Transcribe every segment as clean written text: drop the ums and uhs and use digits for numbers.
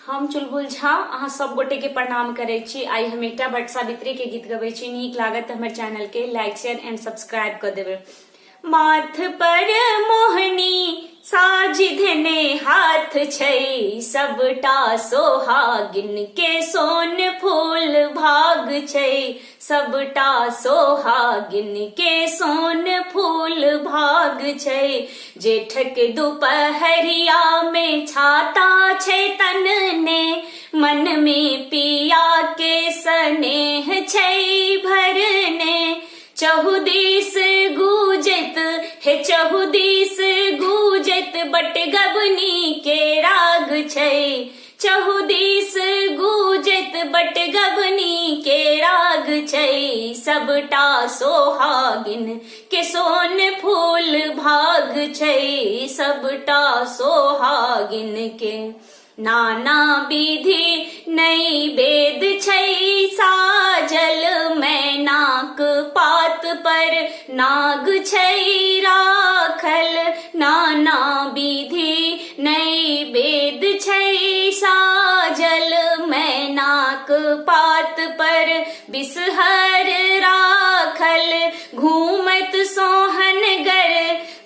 हम चुलबुल झा अहाँ सब गोटे के प्रणाम करे छी। आई हम एकटा वट सावित्री के गीत गबै छी। नीक लागत हमर चैनल के लाइक शेयर एंड सब्सक्राइब कर देबै। माथ पर मोहनी साज धने हाथ छै, सबटा सोहागिन के सोन फूल भाग छै, सबटा सोहागिन के सोन फूल भाग छै। जेठक दुपहरिया में छाता छै तनने, मन में पिया के स्नेह छै भरने। चहुदिस गूंजत हे चहुदिस गूंजत बटगबनी के राग छै, चहुदिस गूंजत बटगबनी के राग छै। सबटा सोहागिन के सोन फूल भाग छै, सबटा सोहागिन के नाना विधि नैवेद छै साजल। मैनाक पात पर नाग छै राखल, नाना विधि नैवेद छै साजल। मैनाक पात पर बिसहर राखल, घूमत सोहनगर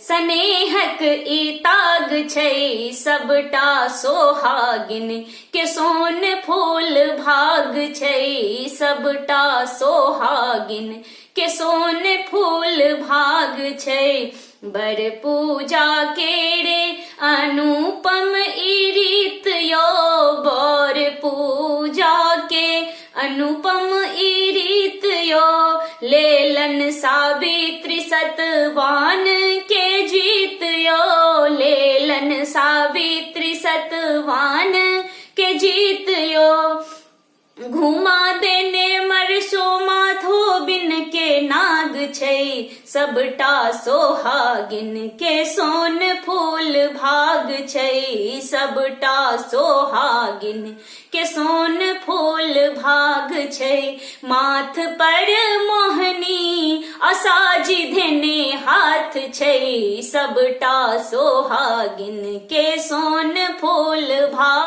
स्नेहक इताग छै। सबटा सोहागिन के सोन फूल भाग छै, सबटा सोहागिन के सोन फूल भाग छै। बर पूजा केरे अनुपम ई रीत यो, बर पूजा के अनुपम ई रीत यो। लेलन सावित्री सतवान के जीत यो, लेलन सावित्री सतवान के जीत यो। घुमा देने मरसो माथो बिन के नाग छै, सबटा सोहागिन के सोन फूल भाग छै, सबटा सोहागिन के सोन फूल भाग छै। माथ पर मोहनी असाजी धेने हाथ छै, सबटा सोहागिन के सोन फूल भाग